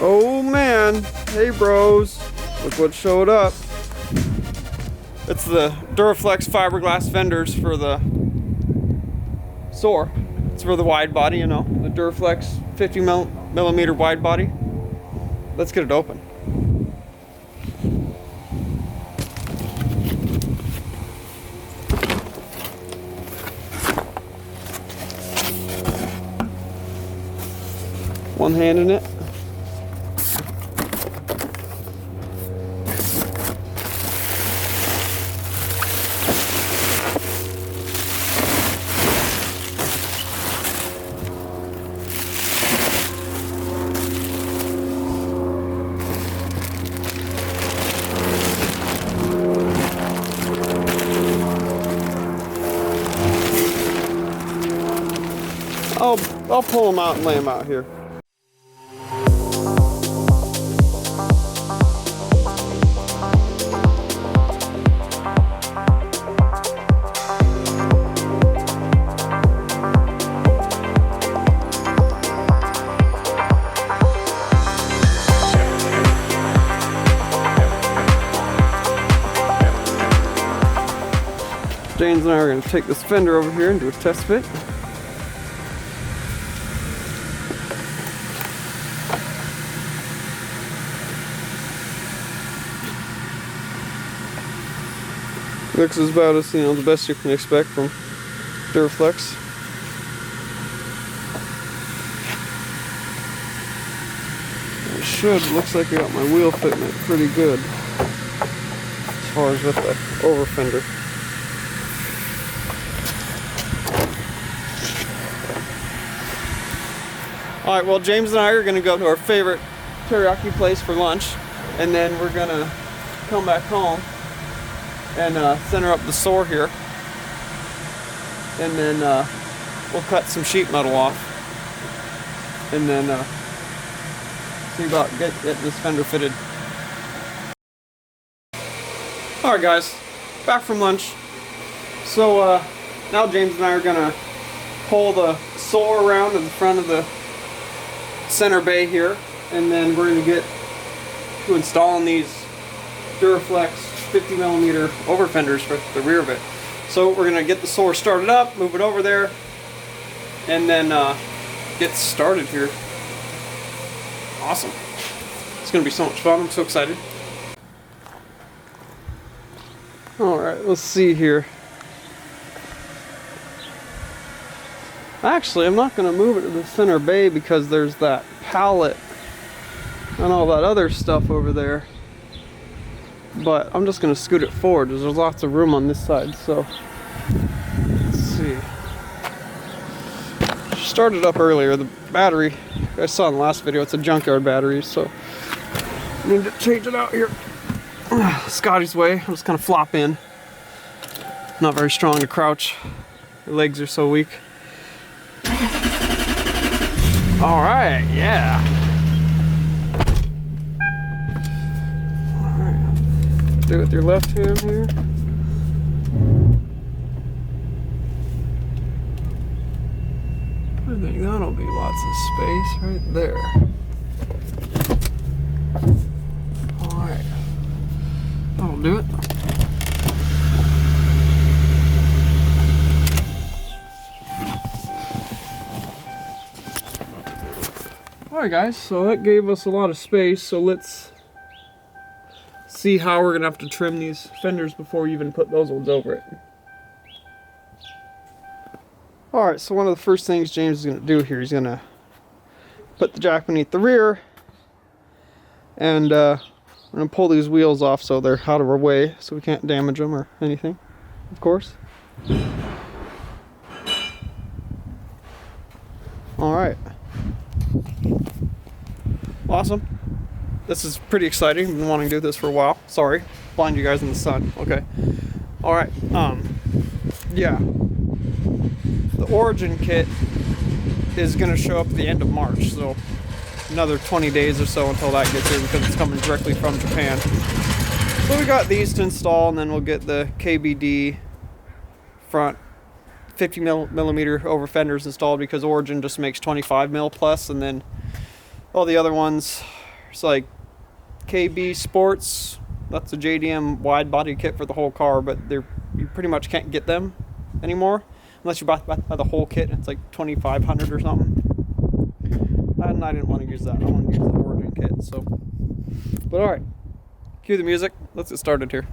Oh man, hey bros, look what showed up. It's the Duraflex fiberglass fenders for the Soarer. It's for the wide body, you know, the Duraflex 50 millimeter wide body. Let's get it open. One hand in it. I'll pull them out and lay them out here. James and I are going to take this fender over here and do a test fit. Looks as about as, you know, the best you can expect from Duraflex. It should, looks like I got my wheel fitting it pretty good as far as with the Overfender. Alright, well James and I are going to go to our favorite teriyaki place for lunch, and then we're going to come back home and center up the Soarer here, and then we'll cut some sheet metal off, and then see about getting this fender fitted. Alright guys, back from lunch. So now James and I are gonna pull the Soarer around in the front of the center bay here, and then we're gonna get to installing these Duraflex 50 millimeter overfenders for the rear of it. So we're gonna get the Soarer started up, move it over there, and then get started here. Awesome. It's gonna be so much fun. I'm so excited. Alright, let's see here. Actually, I'm not gonna move it to the center bay because there's that pallet and all that other stuff over there. But I'm just going to scoot it forward because there's lots of room on this side. So let's see. Started up earlier. The battery, I saw in the last video, it's a junkyard battery, so I need to change it out here. Scotty's way. I'm just going to flop in. Not very strong to crouch. My legs are so weak. All right, yeah. Do it with your left hand here. I think that'll be lots of space right there. Alright. That'll do it. Alright guys, so that gave us a lot of space, so let's see how we're gonna have to trim these fenders before we even put those ones over it. Alright, so one of the first things James is gonna do here, he's gonna put the jack beneath the rear, and we're gonna pull these wheels off so they're out of our way, so we can't damage them or anything, of course. Alright. Awesome. This is pretty exciting. I've been wanting to do this for a while. Sorry, blind you guys in the sun. Okay. All right. Yeah. The origin kit is going to show up at the end of March, so another 20 days or so until that gets here because it's coming directly from Japan. So we got these to install, and then we'll get the KBD front 50 millimeter over fenders installed because Origin just makes 25 mil plus, and then all the other ones It's like KB Sports. That's a JDM wide body kit for the whole car, but you pretty much can't get them anymore unless you buy the whole kit. It's like 2,500 or something. And I didn't want to use that. I want to use the Origin kit. So, but all right, cue the music. Let's get started here.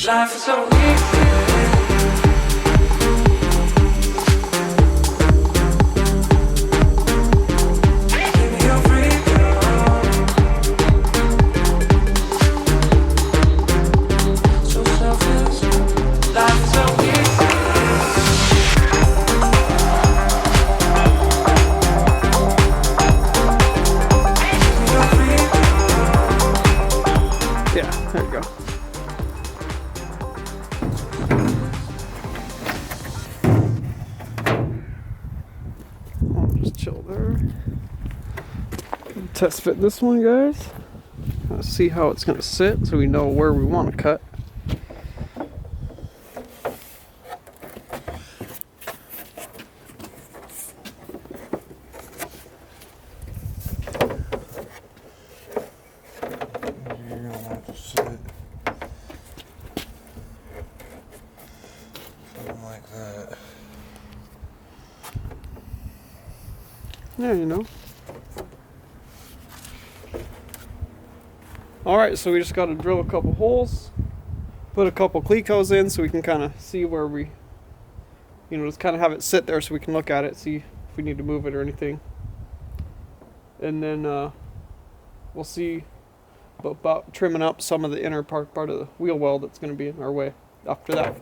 Life is so easy. Give me your freedom. So selfless. Life is so easy. Give me your freedom. Yeah, there you go. Chill there. Test fit this one, guys. Let's see how it's gonna sit so we know where we want to cut. You're gonna want to sit something like that. Yeah, you know. Alright, so we just got to drill a couple holes, put a couple clecos in so we can kind of see where we, just kind of have it sit there so we can look at it, see if we need to move it or anything. And then we'll see about trimming up some of the inner part of the wheel well that's going to be in our way after that.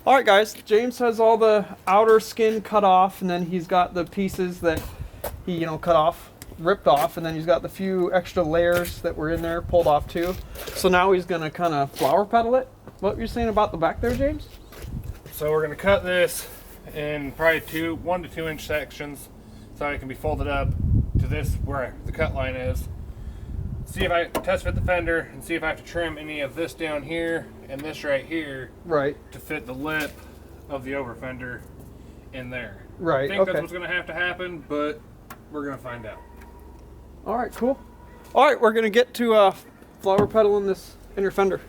Alright guys, James has all the outer skin cut off, and then he's got the pieces that he, cut off, ripped off, and then he's got the few extra layers that were in there pulled off too. So now he's gonna kind of flower petal it. What you're saying about the back there, James? So we're gonna cut this in probably 1 to 2 inch sections so it can be folded up to this where the cut line is. See if I test fit the fender and see if I have to trim any of this down here and this right here, right, to fit the lip of the over fender in there. Right. I think that's what's going to happen, but we're gonna find out. All right, cool. All right, we're gonna get to flower pedaling this inner fender.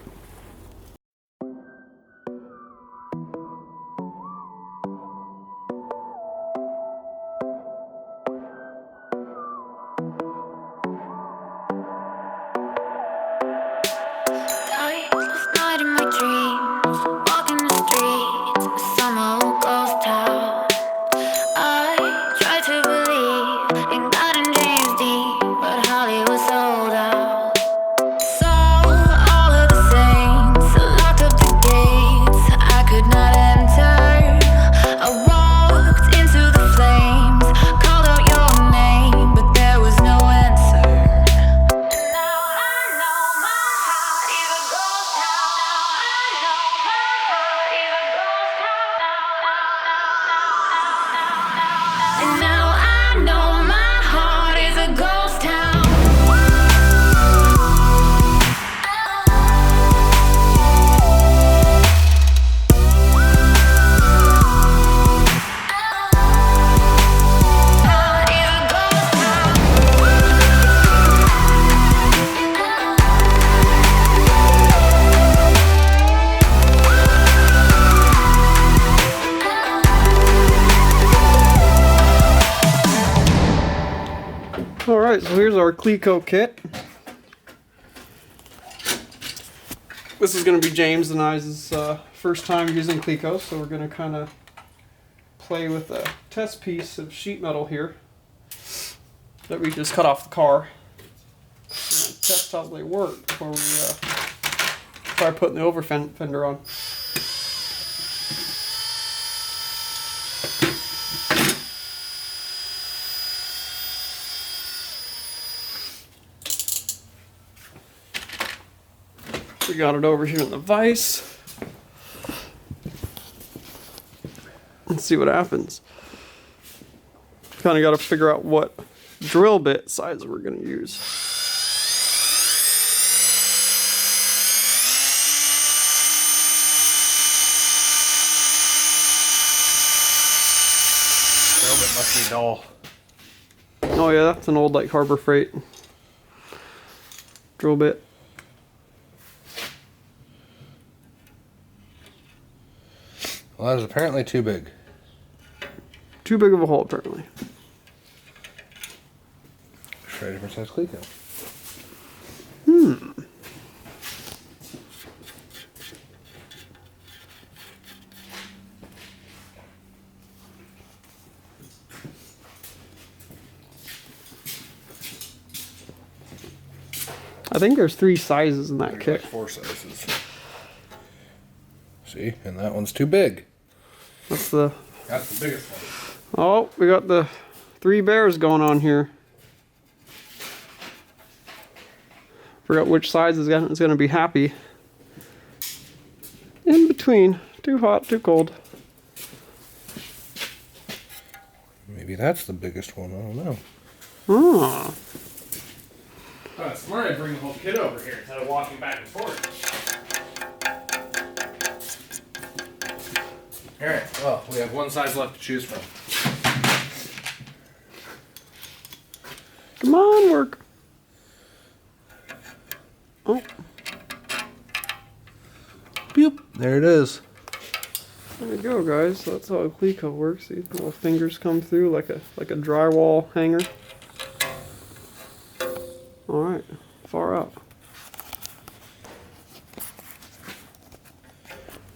Last night in my dreams, walking the streets of some old ghost town. I tried to believe in God and James Dean, but Hollywood sold out. So all of the saints locked up the gates, I could not enter. I walked into the flames, called out your name, but there was no answer. And now I know my heart is a ghost town. Now I know my heart is a ghost town. And now I know my heart is a ghost town. All right, so here's our Cleco kit. This is going to be James and I's first time using Cleco, so we're going to kind of play with a test piece of sheet metal here that we just cut off the car. And test how they work before we try putting the Overfender on. We got it over here in the vise. Let's see what happens. Kind of got to figure out what drill bit size we're going to use. Drill bit must be dull. Oh yeah, that's an old like Harbor Freight drill bit. Well, that is apparently too big. Too big of a hole, apparently. Try a different size Cleco. I think there's 3 sizes in that There's kit. like 4 sizes. See, and that one's too big. That's the. That's the biggest one. Oh, we got the 3 bears going on here. Forgot which size is going to be happy. In between. Too hot, too cold. Maybe that's the biggest one. I don't know. Oh. Oh, it's smart to bring the whole kit over here instead of walking back and forth. Alright, well, we have one size left to choose from. Come on, work. Oh. Boop. There it is. There we go, guys. That's how a Cleco works. These little fingers come through like a drywall hanger. All right, far up.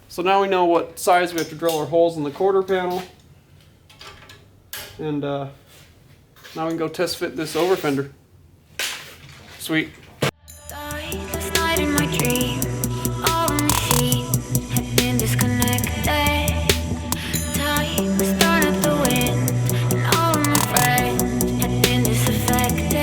So now we know what size we have to drill our holes in the quarter panel, and now we can go test fit this Overfender. Sweet. Last night in my dream, all the machines had been disconnected. Time started at the wind, and all of my friends had been disaffected.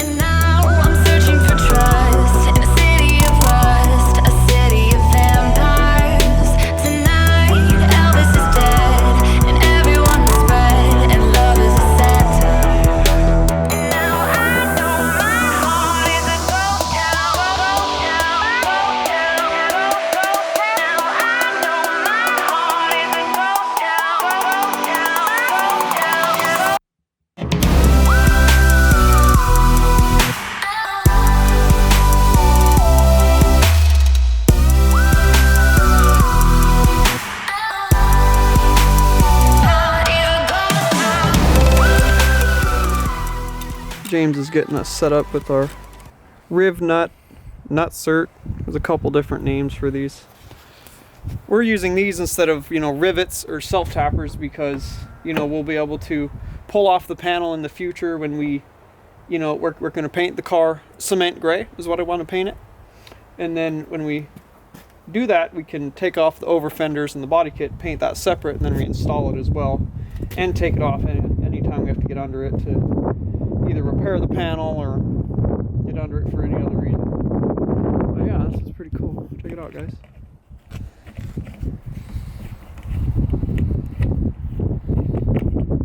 And now I'm searching for trust in a city of rust, a city of vampires. Tonight, Elvis is dead, and everyone is red, and love is a satire. And now I know my heart. James is getting us set up with our riv nut cert. There's a couple different names for these. We're using these instead of, you know, rivets or self-tappers because, you know, we'll be able to pull off the panel in the future when we, you know, we're going to paint the car cement gray is what I want to paint it. And then when we do that, we can take off the over fenders and the body kit, paint that separate, and then reinstall it as well, and take it off anytime we have to get under it to either repair the panel or get under it for any other reason. But yeah, this is pretty cool. Check it out, guys.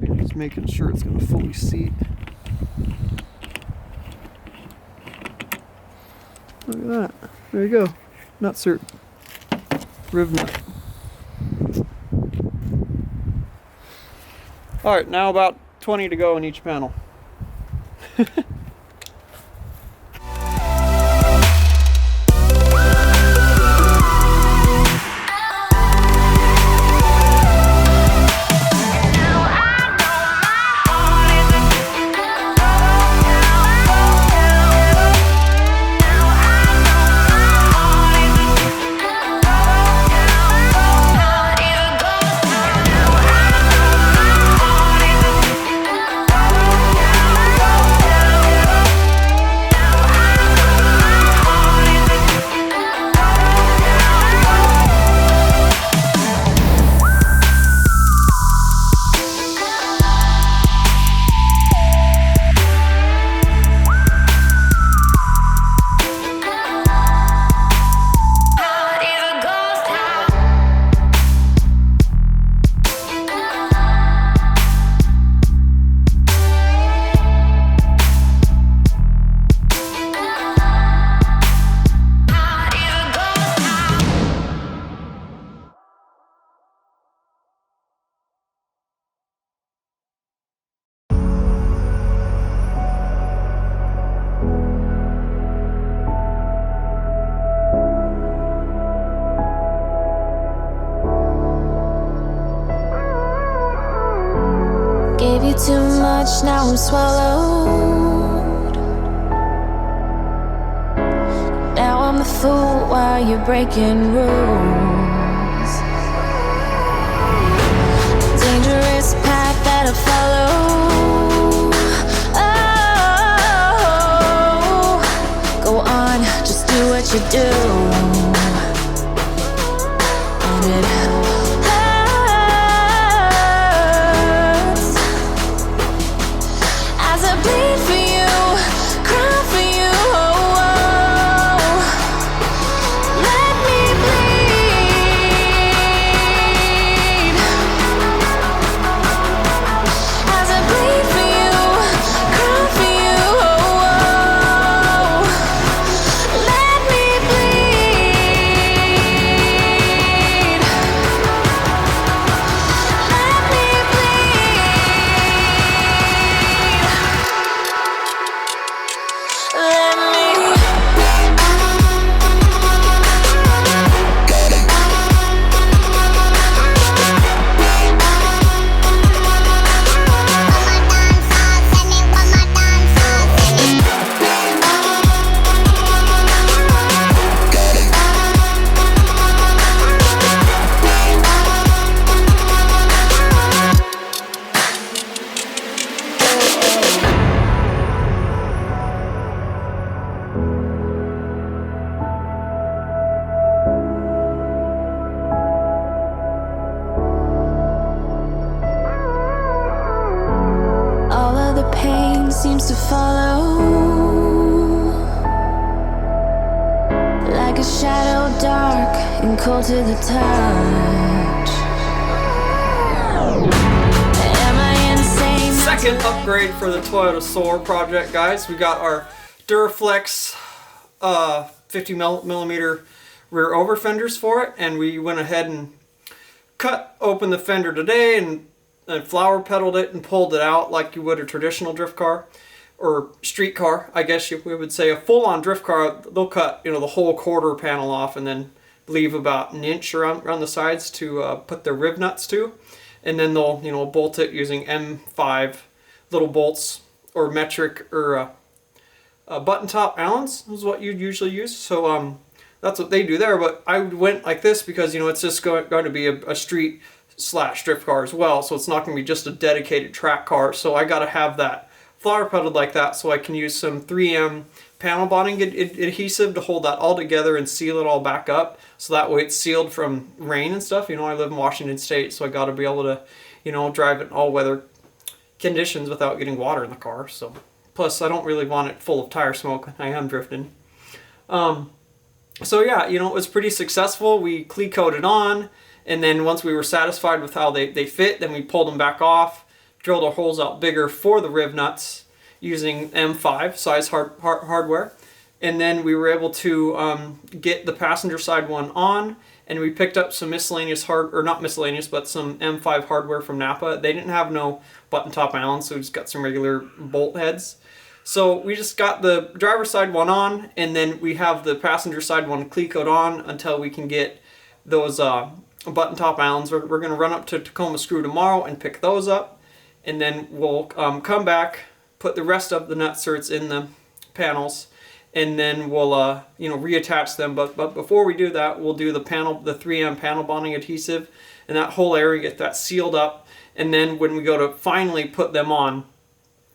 I'm just making sure it's going to fully seat. Look at that. There you go. Nut cert. Riv nut. Alright, now about 20 to go in each panel. Gave you too much, now I'm swallowed. Now I'm the fool while you're breaking rules. Dangerous path that I follow. Oh, go on, just do what you do. And it bleed for you, cry for you, oh, oh. Let me bleed. As I bleed for you, cry for you, oh, oh. Let me bleed. Let me seems to follow like a shadow, dark and cold to the touch. Am I insane? Second upgrade for the Toyota Soarer project, guys. We got our Duraflex 50 millimeter rear over fenders for it, and we went ahead and cut open the fender today and flower pedaled it and pulled it out like you would a traditional drift car or street car. I guess we would say a full-on drift car, they'll cut, you know, the whole quarter panel off and then leave about an inch around the sides to put their riv nuts to, and then they'll, you know, bolt it using M5 little bolts or metric or button top Allens is what you'd usually use. So that's what they do there. But I went like this because, you know, it's just going to be a street / drift car as well. So it's not going to be just a dedicated track car. So I got to have that flower petted like that so I can use some 3M panel bonding adhesive to hold that all together and seal it all back up. So that way it's sealed from rain and stuff. You know, I live in Washington State, so I got to be able to, you know, drive it in all weather conditions without getting water in the car. So plus I don't really want it full of tire smoke. I am drifting. So yeah, you know, it was pretty successful. We cleat coated on, and then once we were satisfied with how they fit, then we pulled them back off, drilled our holes out bigger for the riv nuts using M5 size hardware, and then we were able to get the passenger side one on, and we picked up some miscellaneous not miscellaneous, but some M5 hardware from Napa. They didn't have no button top Allen, so we just got some regular bolt heads. So we just got the driver's side one on, and then we have the passenger side one cleat coat on until we can get those button top Allens. We're going to run up to Tacoma Screw tomorrow and pick those up, and then we'll come back, put the rest of the nutserts in the panels, and then we'll you know, reattach them. But before we do that, we'll do the 3M panel bonding adhesive, and that whole area, get that sealed up. And then when we go to finally put them on,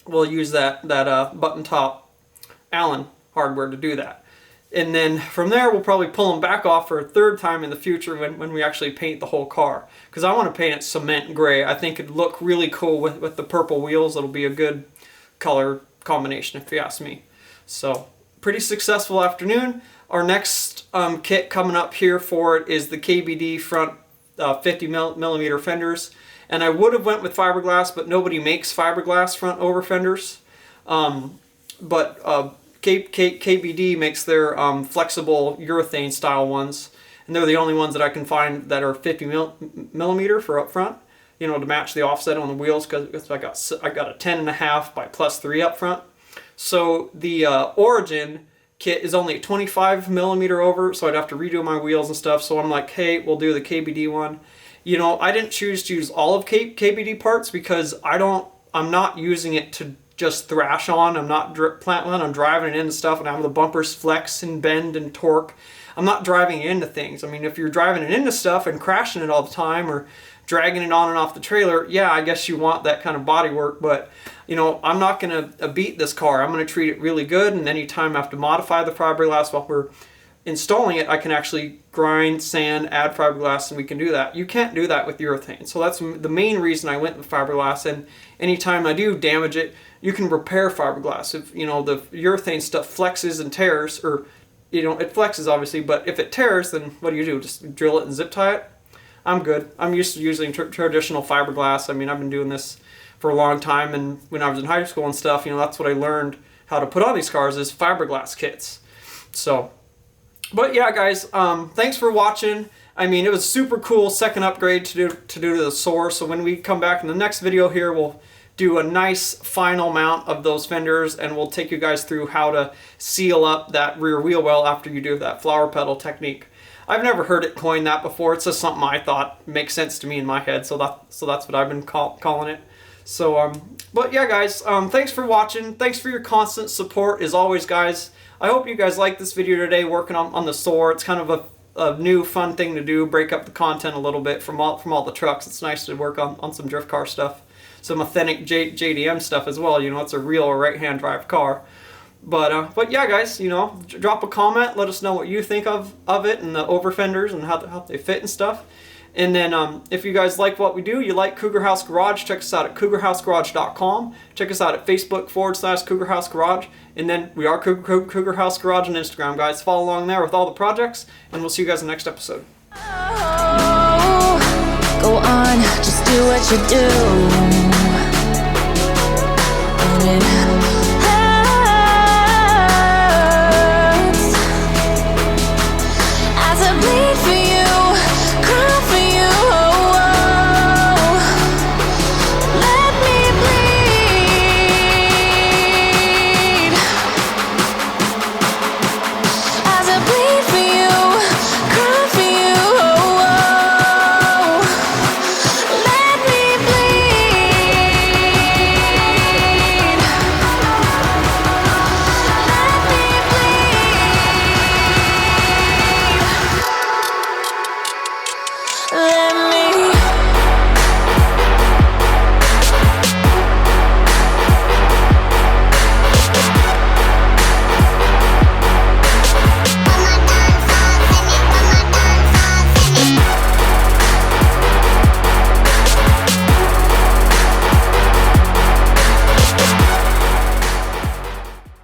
we'll use that button top Allen hardware to do that. And then from there, we'll probably pull them back off for a third time in the future when we actually paint the whole car. Because I want to paint it cement gray. I think it'd look really cool with the purple wheels. It'll be a good color combination if you ask me. So pretty successful afternoon. Our next kit coming up here for it is the KBD front 50 millimeter fenders. And I would have went with fiberglass, but nobody makes fiberglass front over fenders. But KBD makes their flexible urethane style ones, and they're the only ones that I can find that are 50 millimeter for up front, you know, to match the offset on the wheels, because I got a 10.5 by +3 up front. So the Origin kit is only 25 millimeter over, so I'd have to redo my wheels and stuff. So I'm like, hey, we'll do the KBD one. You know, I didn't choose to use all of KBD parts because I'm not using it to just thrash on. I'm not planning on driving it into stuff and having the bumpers flex and bend and torque. I'm not driving it into things. I mean, if you're driving it into stuff and crashing it all the time or dragging it on and off the trailer, yeah, I guess you want that kind of body work. But, you know, I'm not going to beat this car. I'm going to treat it really good, and anytime I have to modify the fiberglass while we're installing it, I can actually grind, sand, add fiberglass, and we can do that. You can't do that with urethane. So that's the main reason I went with fiberglass, and anytime I do damage it, you can repair fiberglass. If, you know, the urethane stuff flexes and tears, or, you know, it flexes obviously, but if it tears, then what do? Just drill it and zip tie it? I'm good. I'm used to using traditional fiberglass. I mean, I've been doing this for a long time, and when I was in high school and stuff, you know, that's what I learned how to put on these cars is fiberglass kits. So, but yeah, guys, thanks for watching. I mean, it was super cool second upgrade to do to the Soarer. So when we come back in the next video here, we'll do a nice final mount of those fenders, and we'll take you guys through how to seal up that rear wheel well after you do that flower petal technique. I've never heard it coined that before. It's just something I thought makes sense to me in my head, so that's what I've been calling it. So, but yeah, guys, thanks for watching. Thanks for your constant support, as always, guys. I hope you guys liked this video today, working on the Soarer. It's kind of a new, fun thing to do, break up the content a little bit from all the trucks. It's nice to work on some drift car stuff, some authentic JDM stuff as well. You know, it's a real right-hand drive car. But yeah, guys, you know, drop a comment. Let us know what you think of it and the overfenders and how they fit and stuff. And then if you guys like what we do, you like Cougar House Garage, check us out at cougarhousegarage.com. Check us out at Facebook /Cougar House Garage. And then we are Cougar House Garage on Instagram, guys. Follow along there with all the projects, and we'll see you guys in the next episode. Oh, go on, just do what you do.